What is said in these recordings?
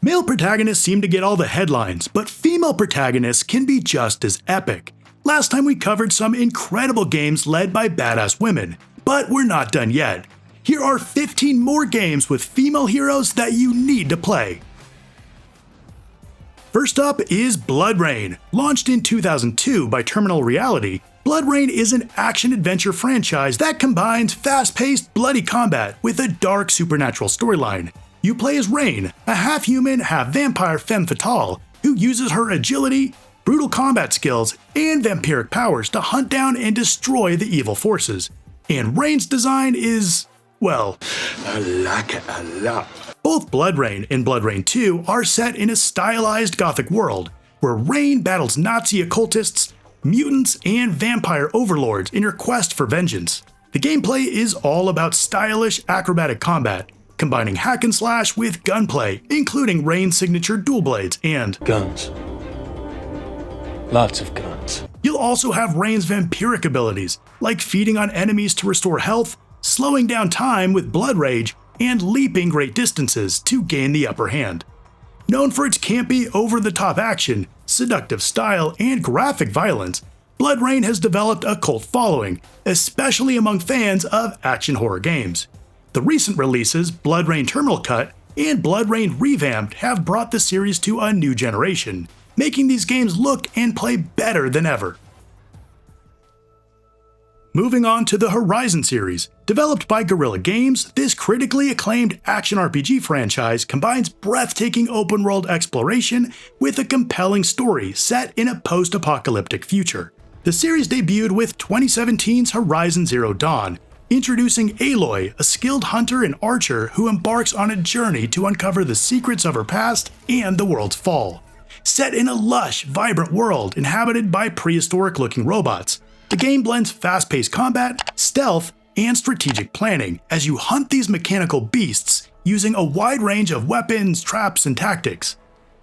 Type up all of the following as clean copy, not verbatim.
Male protagonists seem to get all the headlines, but female protagonists can be just as epic. Last time we covered some incredible games led by badass women, but we're not done yet. Here are 15 more games with female heroes that you need to play. First up is Bloodrayne. Launched in 2002 by Terminal Reality, Bloodrayne is an action-adventure franchise that combines fast-paced, bloody combat with a dark supernatural storyline. You play as Raine, a half-human, half-vampire femme fatale who uses her agility, brutal combat skills, and vampiric powers to hunt down and destroy the evil forces. And Raine's design is, well, I like it a lot. Both Bloodrayne and Bloodrayne 2 are set in a stylized gothic world, where Raine battles Nazi occultists, mutants, and vampire overlords in her quest for vengeance. The gameplay is all about stylish, acrobatic combat, combining hack and slash with gunplay, including Raine's signature dual blades and Guns. Lots of guns. You'll also have Raine's vampiric abilities, like feeding on enemies to restore health, slowing down time with blood rage, and leaping great distances to gain the upper hand. Known for its campy, over-the-top action, seductive style, and graphic violence, Bloodrayne has developed a cult following, especially among fans of action horror games. The recent releases, Bloodrayne Terminal Cut and Bloodrayne Revamped, have brought the series to a new generation, making these games look and play better than ever. Moving on to the Horizon series. Developed by Guerrilla Games, this critically acclaimed action RPG franchise combines breathtaking open-world exploration with a compelling story set in a post-apocalyptic future. The series debuted with 2017's Horizon Zero Dawn, introducing Aloy, a skilled hunter and archer who embarks on a journey to uncover the secrets of her past and the world's fall. Set in a lush, vibrant world inhabited by prehistoric-looking robots, the game blends fast-paced combat, stealth, and strategic planning as you hunt these mechanical beasts using a wide range of weapons, traps, and tactics.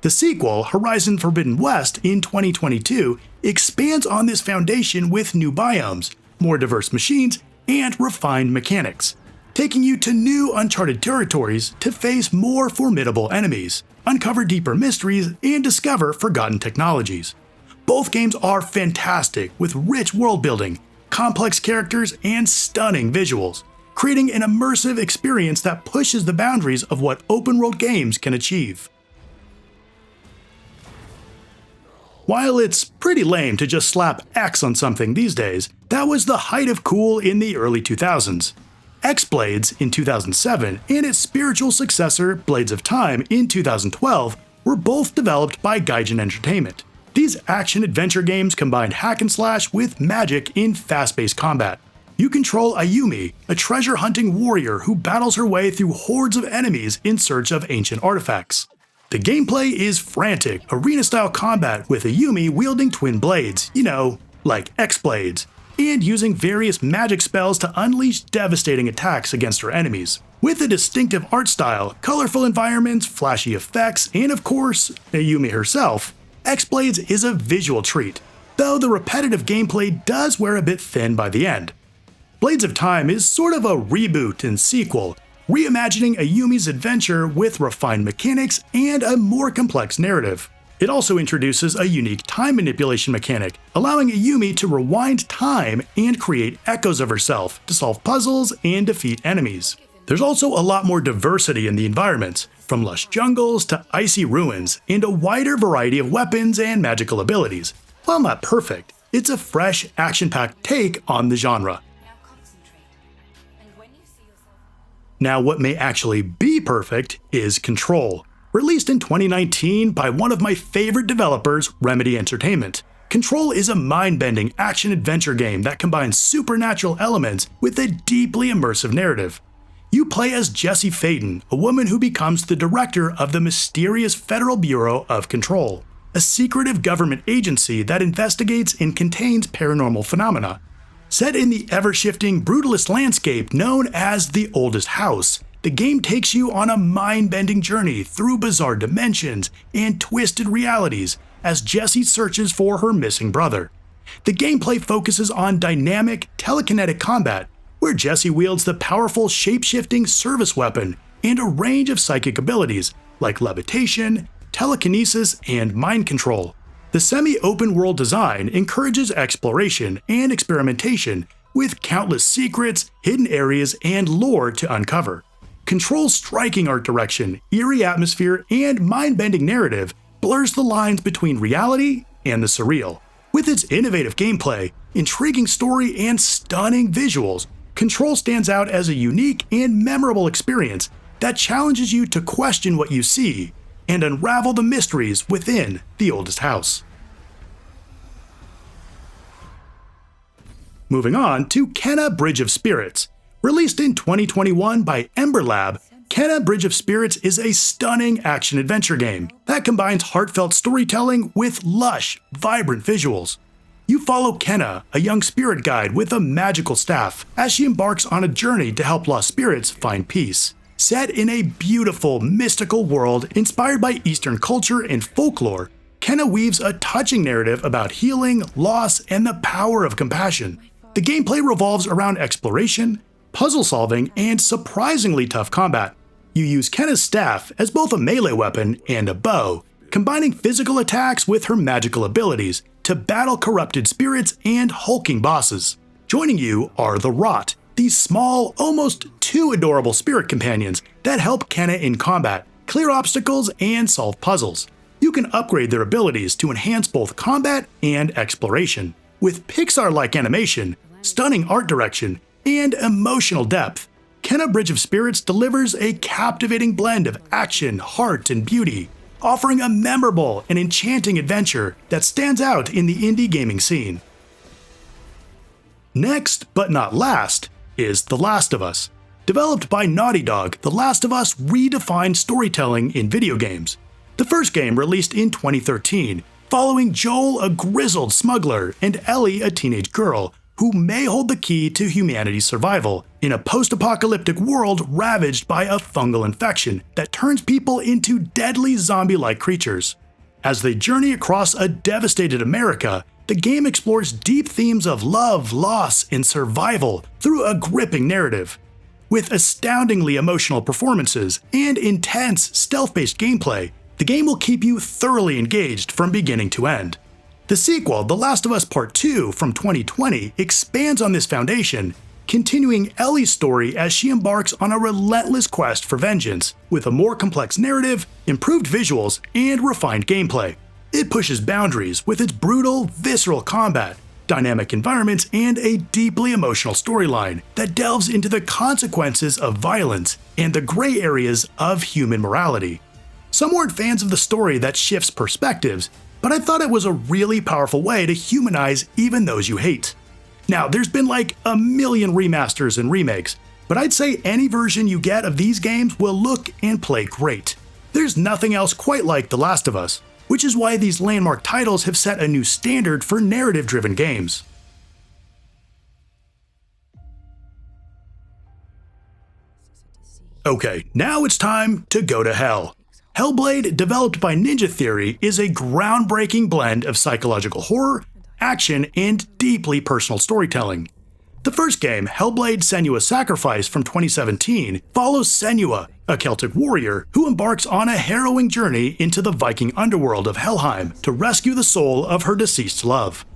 The sequel, Horizon Forbidden West, in 2022, expands on this foundation with new biomes, more diverse machines, and refined mechanics, taking you to new uncharted territories to face more formidable enemies, uncover deeper mysteries, and discover forgotten technologies. Both games are fantastic, with rich world building, complex characters, and stunning visuals, creating an immersive experience that pushes the boundaries of what open-world games can achieve. While it's pretty lame to just slap X on something these days, that was the height of cool in the early 2000s. X-Blades in 2007 and its spiritual successor, Blades of Time, in 2012 were both developed by Gaijin Entertainment. These action-adventure games combine hack and slash with magic in fast-paced combat. You control Ayumi, a treasure-hunting warrior who battles her way through hordes of enemies in search of ancient artifacts. The gameplay is frantic, arena-style combat with Ayumi wielding twin blades, like X-Blades, and using various magic spells to unleash devastating attacks against her enemies. With a distinctive art style, colorful environments, flashy effects, and of course, Ayumi herself, X-Blades is a visual treat, though the repetitive gameplay does wear a bit thin by the end. Blades of Time is sort of a reboot and sequel, reimagining Ayumi's adventure with refined mechanics and a more complex narrative. It also introduces a unique time manipulation mechanic, allowing Ayumi to rewind time and create echoes of herself to solve puzzles and defeat enemies. There's also a lot more diversity in the environments, from lush jungles to icy ruins, and a wider variety of weapons and magical abilities. While not perfect, it's a fresh, action-packed take on the genre. Now, what may actually be perfect is Control. Released in 2019 by one of my favorite developers, Remedy Entertainment. Control is a mind-bending action-adventure game that combines supernatural elements with a deeply immersive narrative. You play as Jessie Phaeton, a woman who becomes the director of the mysterious Federal Bureau of Control, a secretive government agency that investigates and contains paranormal phenomena. Set in the ever-shifting, brutalist landscape known as the Oldest House, the game takes you on a mind-bending journey through bizarre dimensions and twisted realities as Jessie searches for her missing brother. The gameplay focuses on dynamic, telekinetic combat, where Jessie wields the powerful shape-shifting service weapon and a range of psychic abilities, like levitation, telekinesis, and mind control. The semi-open world design encourages exploration and experimentation with countless secrets, hidden areas, and lore to uncover. Control's striking art direction, eerie atmosphere, and mind-bending narrative blurs the lines between reality and the surreal. With its innovative gameplay, intriguing story, and stunning visuals, Control stands out as a unique and memorable experience that challenges you to question what you see and unravel the mysteries within the oldest house. Moving on to Kena Bridge of Spirits. Released in 2021 by Ember Lab, Kena Bridge of Spirits is a stunning action-adventure game that combines heartfelt storytelling with lush, vibrant visuals. You follow Kena, a young spirit guide with a magical staff, as she embarks on a journey to help lost spirits find peace. Set in a beautiful, mystical world inspired by Eastern culture and folklore, Kena weaves a touching narrative about healing, loss, and the power of compassion. The gameplay revolves around exploration, puzzle solving, and surprisingly tough combat. You use Kena's staff as both a melee weapon and a bow, combining physical attacks with her magical abilities to battle corrupted spirits and hulking bosses. Joining you are the Rot, these small, almost too adorable spirit companions that help Kena in combat, clear obstacles, and solve puzzles. You can upgrade their abilities to enhance both combat and exploration. With Pixar-like animation, stunning art direction, and emotional depth, Kena Bridge of Spirits delivers a captivating blend of action, heart, and beauty, offering a memorable and enchanting adventure that stands out in the indie gaming scene. Next, but not last, is The Last of Us. Developed by Naughty Dog, The Last of Us redefined storytelling in video games. The first game released in 2013, following Joel, a grizzled smuggler, and Ellie, a teenage girl, who may hold the key to humanity's survival in a post-apocalyptic world ravaged by a fungal infection that turns people into deadly zombie-like creatures. As they journey across a devastated America, the game explores deep themes of love, loss, and survival through a gripping narrative. With astoundingly emotional performances and intense, stealth-based gameplay, the game will keep you thoroughly engaged from beginning to end. The sequel, The Last of Us Part 2 from 2020, expands on this foundation, continuing Ellie's story as she embarks on a relentless quest for vengeance, with a more complex narrative, improved visuals, and refined gameplay. It pushes boundaries with its brutal, visceral combat, dynamic environments, and a deeply emotional storyline that delves into the consequences of violence and the gray areas of human morality. Some weren't fans of the story that shifts perspectives, but I thought it was a really powerful way to humanize even those you hate. Now, there's been like a million remasters and remakes, but I'd say any version you get of these games will look and play great. There's nothing else quite like The Last of Us, which is why these landmark titles have set a new standard for narrative-driven games. Okay, now it's time to go to hell. Hellblade, developed by Ninja Theory, is a groundbreaking blend of psychological horror, action, and deeply personal storytelling. The first game, Hellblade: Senua's Sacrifice from 2017, follows Senua, a Celtic warrior who embarks on a harrowing journey into the Viking underworld of Helheim to rescue the soul of her deceased love.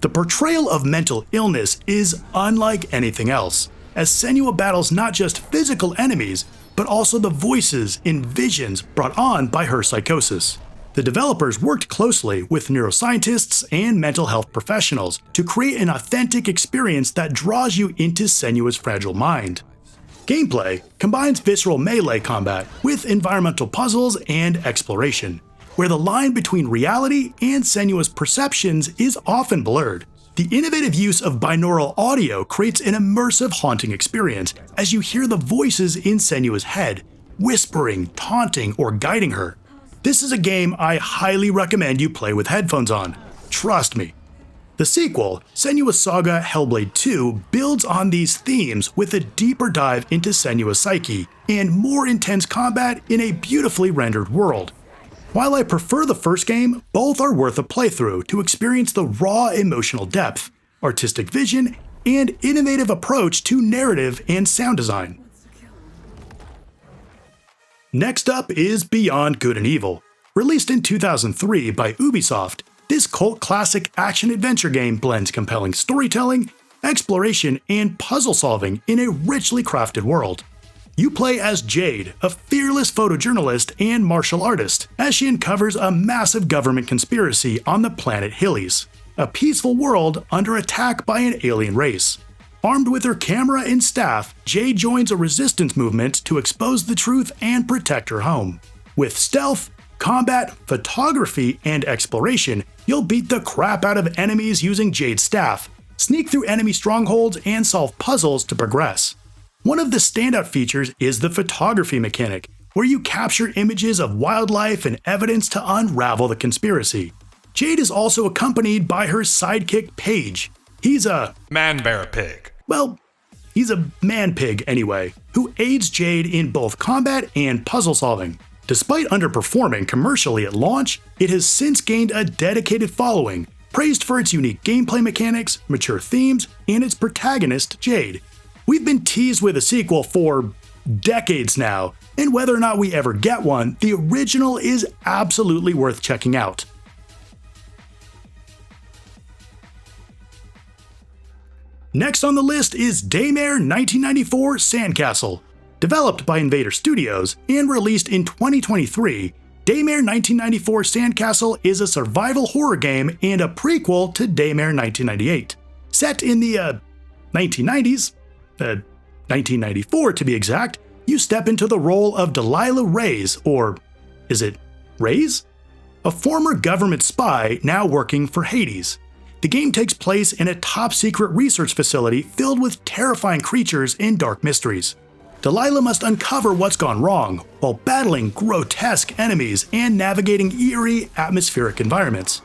The portrayal of mental illness is unlike anything else, as Senua battles not just physical enemies, but also the voices and visions brought on by her psychosis. The developers worked closely with neuroscientists and mental health professionals to create an authentic experience that draws you into Senua's fragile mind. Gameplay combines visceral melee combat with environmental puzzles and exploration, where the line between reality and Senua's perceptions is often blurred. The innovative use of binaural audio creates an immersive, haunting experience as you hear the voices in Senua's head, whispering, taunting, or guiding her. This is a game I highly recommend you play with headphones on. Trust me. The sequel, Senua's Saga: Hellblade 2, builds on these themes with a deeper dive into Senua's psyche and more intense combat in a beautifully rendered world. While I prefer the first game, both are worth a playthrough to experience the raw emotional depth, artistic vision, and innovative approach to narrative and sound design. Next up is Beyond Good and Evil. Released in 2003 by Ubisoft, this cult classic action-adventure game blends compelling storytelling, exploration, and puzzle solving in a richly crafted world. You play as Jade, a fearless photojournalist and martial artist, as she uncovers a massive government conspiracy on the planet Hillies, a peaceful world under attack by an alien race. Armed with her camera and staff, Jade joins a resistance movement to expose the truth and protect her home. With stealth, combat, photography, and exploration, you'll beat the crap out of enemies using Jade's staff, sneak through enemy strongholds, and solve puzzles to progress. One of the standout features is the photography mechanic, where you capture images of wildlife and evidence to unravel the conspiracy. Jade is also accompanied by her sidekick Paige. He's a man-bear-pig. Well, he's a man-pig anyway, who aids Jade in both combat and puzzle solving. Despite underperforming commercially at launch, it has since gained a dedicated following, praised for its unique gameplay mechanics, mature themes, and its protagonist, Jade. We've been teased with a sequel for decades now, and whether or not we ever get one, the original is absolutely worth checking out. Next on the list is Daymare 1994 Sandcastle. Developed by Invader Studios and released in 2023, Daymare 1994 Sandcastle is a survival horror game and a prequel to Daymare 1998. Set in the 1990s, 1994 to be exact, you step into the role of Delilah Reyes, or is it Reyes? A former government spy now working for Hades. The game takes place in a top-secret research facility filled with terrifying creatures and dark mysteries. Delilah must uncover what's gone wrong, while battling grotesque enemies and navigating eerie, atmospheric environments.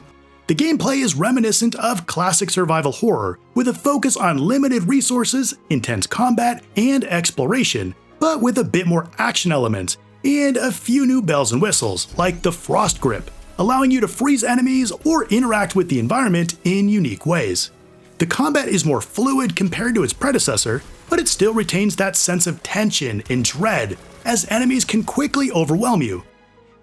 The gameplay is reminiscent of classic survival horror, with a focus on limited resources, intense combat, and exploration, but with a bit more action elements, and a few new bells and whistles, like the Frost Grip, allowing you to freeze enemies or interact with the environment in unique ways. The combat is more fluid compared to its predecessor, but it still retains that sense of tension and dread, as enemies can quickly overwhelm you.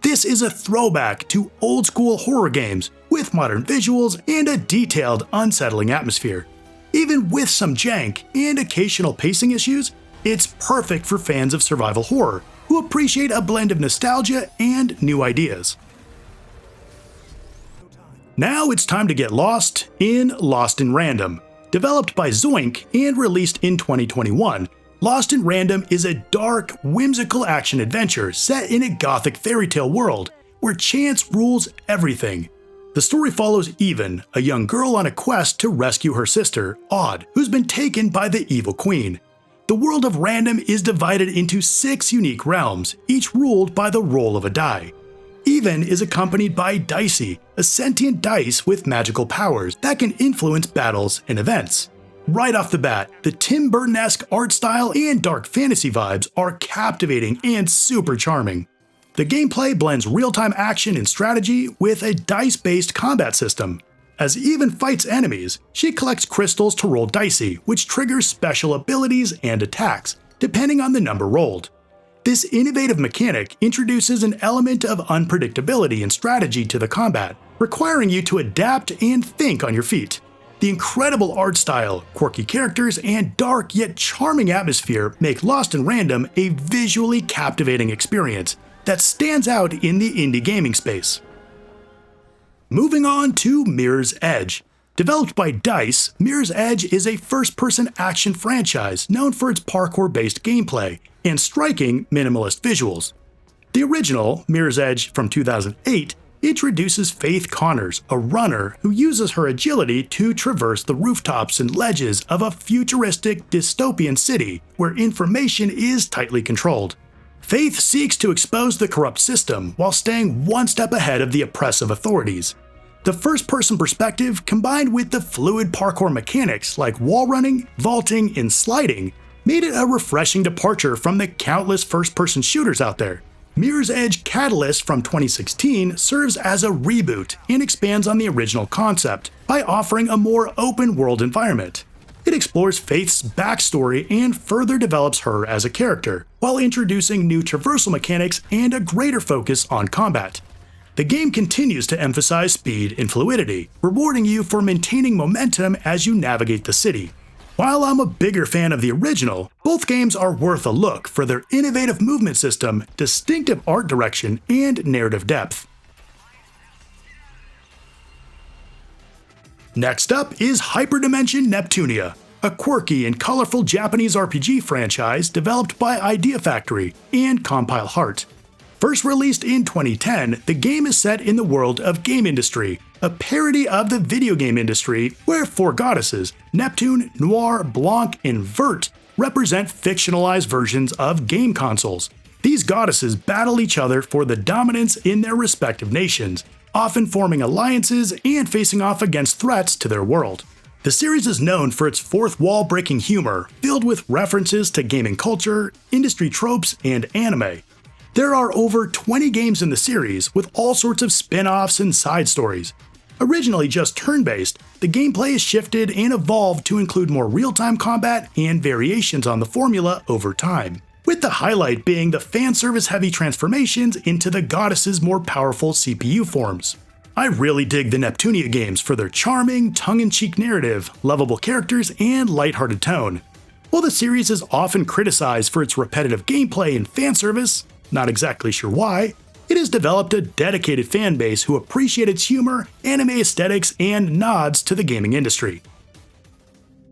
This is a throwback to old-school horror games, with modern visuals and a detailed, unsettling atmosphere. Even with some jank and occasional pacing issues, it's perfect for fans of survival horror, who appreciate a blend of nostalgia and new ideas. Now it's time to get lost in Random. Developed by Zoink and released in 2021, Lost in Random is a dark, whimsical action-adventure set in a gothic fairy tale world where chance rules everything. The story follows Even, a young girl on a quest to rescue her sister, Odd, who's been taken by the evil queen. The world of Random is divided into 6 unique realms, each ruled by the roll of a die. Even is accompanied by Dicey, a sentient dice with magical powers that can influence battles and events. Right off the bat, the Tim Burton-esque art style and dark fantasy vibes are captivating and super charming. The gameplay blends real-time action and strategy with a dice-based combat system. As Even fights enemies, she collects crystals to roll Dicey, which triggers special abilities and attacks, depending on the number rolled. This innovative mechanic introduces an element of unpredictability and strategy to the combat, requiring you to adapt and think on your feet. The incredible art style, quirky characters, and dark yet charming atmosphere make Lost in Random a visually captivating experience that stands out in the indie gaming space. Moving on to Mirror's Edge. Developed by DICE, Mirror's Edge is a first-person action franchise known for its parkour-based gameplay and striking minimalist visuals. The original, Mirror's Edge from 2008, introduces Faith Connors, a runner who uses her agility to traverse the rooftops and ledges of a futuristic dystopian city where information is tightly controlled. Faith seeks to expose the corrupt system while staying one step ahead of the oppressive authorities. The first-person perspective, combined with the fluid parkour mechanics like wall running, vaulting, and sliding, made it a refreshing departure from the countless first-person shooters out there. Mirror's Edge Catalyst from 2016 serves as a reboot and expands on the original concept by offering a more open-world environment. It explores Faith's backstory and further develops her as a character, while introducing new traversal mechanics and a greater focus on combat. The game continues to emphasize speed and fluidity, rewarding you for maintaining momentum as you navigate the city. While I'm a bigger fan of the original, both games are worth a look for their innovative movement system, distinctive art direction, and narrative depth. Next up is Hyperdimension Neptunia, a quirky and colorful Japanese RPG franchise developed by Idea Factory and Compile Heart. First released in 2010, the game is set in the world of game industry, a parody of the video game industry where four goddesses, Neptune, Noir, Blanc, and Vert, represent fictionalized versions of game consoles. These goddesses battle each other for the dominance in their respective nations, often forming alliances and facing off against threats to their world. The series is known for its fourth wall-breaking humor, filled with references to gaming culture, industry tropes, and anime. There are over 20 games in the series, with all sorts of spin-offs and side stories. Originally just turn-based, the gameplay is shifted and evolved to include more real-time combat and variations on the formula over time, with the highlight being the fan-service-heavy transformations into the goddesses' more powerful CPU forms. I really dig the Neptunia games for their charming, tongue-in-cheek narrative, lovable characters, and lighthearted tone. While the series is often criticized for its repetitive gameplay and fan service, not exactly sure why, it has developed a dedicated fan base who appreciate its humor, anime aesthetics, and nods to the gaming industry.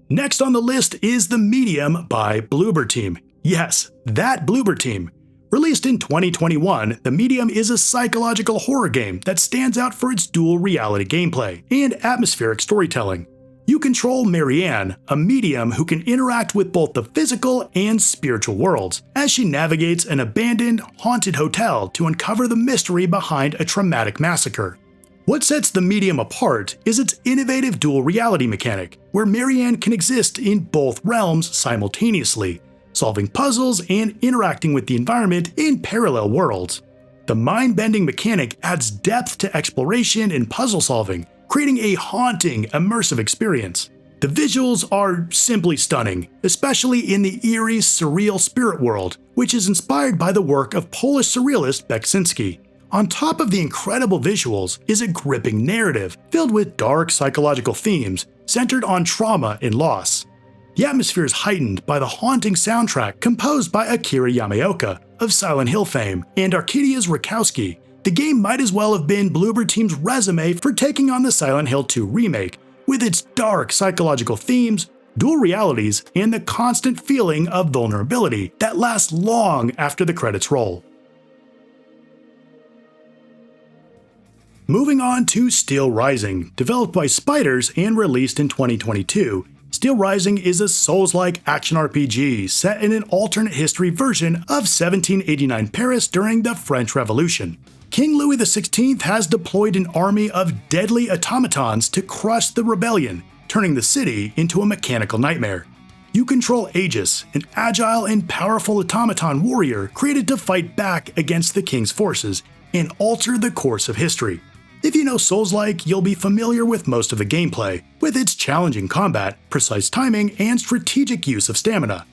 Next on the list is The Medium by Bloober Team. Yes, that Bloober Team. Released in 2021, The Medium is a psychological horror game that stands out for its dual reality gameplay and atmospheric storytelling. You control Marianne, a medium who can interact with both the physical and spiritual worlds, as she navigates an abandoned, haunted hotel to uncover the mystery behind a traumatic massacre. What sets The Medium apart is its innovative dual reality mechanic, where Marianne can exist in both realms simultaneously, solving puzzles and interacting with the environment in parallel worlds. The mind-bending mechanic adds depth to exploration and puzzle solving, creating a haunting, immersive experience. The visuals are simply stunning, especially in the eerie, surreal spirit world, which is inspired by the work of Polish surrealist Beksinski. On top of the incredible visuals is a gripping narrative filled with dark psychological themes centered on trauma and loss. The atmosphere is heightened by the haunting soundtrack composed by Akira Yamaoka of Silent Hill fame and Arkadiusz Rakowski. The game might as well have been Bloober Team's resume for taking on the Silent Hill 2 remake, with its dark psychological themes, dual realities, and the constant feeling of vulnerability that lasts long after the credits roll. Moving on to Steelrising, developed by Spiders and released in 2022. Steelrising is a Souls-like action RPG set in an alternate history version of 1789 Paris during the French Revolution. King Louis XVI has deployed an army of deadly automatons to crush the rebellion, turning the city into a mechanical nightmare. You control Aegis, an agile and powerful automaton warrior created to fight back against the king's forces and alter the course of history. If you know Souls-like, you'll be familiar with most of the gameplay, with its challenging combat, precise timing, and strategic use of stamina.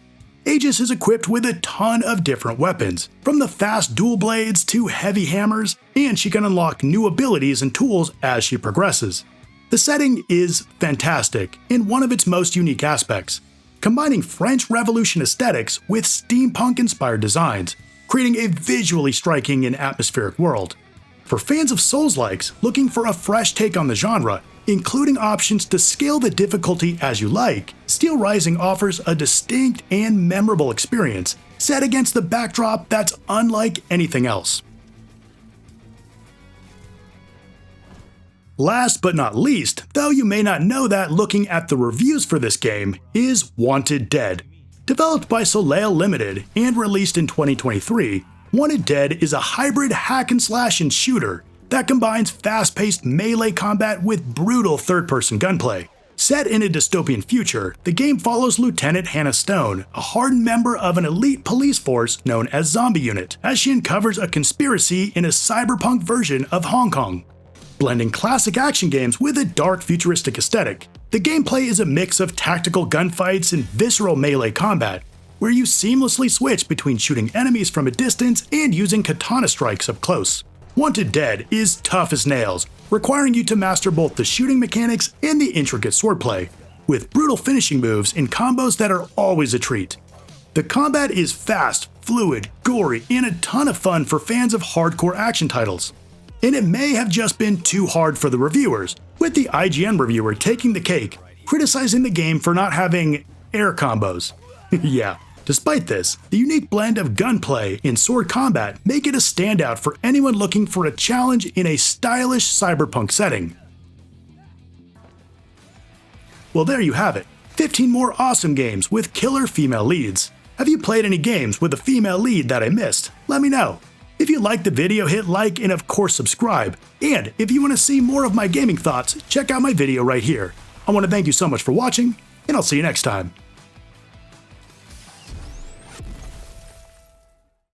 Aegis is equipped with a ton of different weapons, from the fast dual blades to heavy hammers, and she can unlock new abilities and tools as she progresses. The setting is fantastic in one of its most unique aspects, combining French Revolution aesthetics with steampunk-inspired designs, creating a visually striking and atmospheric world. For fans of Souls-likes looking for a fresh take on the genre, including options to scale the difficulty as you like, Steelrising offers a distinct and memorable experience set against the backdrop that's unlike anything else. Last but not least, though you may not know that looking at the reviews for this game, is Wanted Dead. Developed by Soleil Limited and released in 2023, Wanted Dead is a hybrid hack-and-slash and shooter that combines fast-paced melee combat with brutal third-person gunplay. Set in a dystopian future, the game follows Lieutenant Hannah Stone, a hardened member of an elite police force known as Zombie Unit, as she uncovers a conspiracy in a cyberpunk version of Hong Kong. Blending classic action games with a dark futuristic aesthetic, The gameplay is a mix of tactical gunfights and visceral melee combat, where you seamlessly switch between shooting enemies from a distance and using katana strikes up close. Wanted Dead is tough as nails, requiring you to master both the shooting mechanics and the intricate swordplay, with brutal finishing moves and combos that are always a treat. The combat is fast, fluid, gory, and a ton of fun for fans of hardcore action titles. And it may have just been too hard for the reviewers, with the IGN reviewer taking the cake, criticizing the game for not having air combos. Yeah, despite this, the unique blend of gunplay and sword combat make it a standout for anyone looking for a challenge in a stylish cyberpunk setting. Well, there you have it. 15 more awesome games with killer female leads. Have you played any games with a female lead that I missed? Let me know. If you liked the video, hit like and of course subscribe. And if you want to see more of my gaming thoughts, check out my video right here. I want to thank you so much for watching, and I'll see you next time.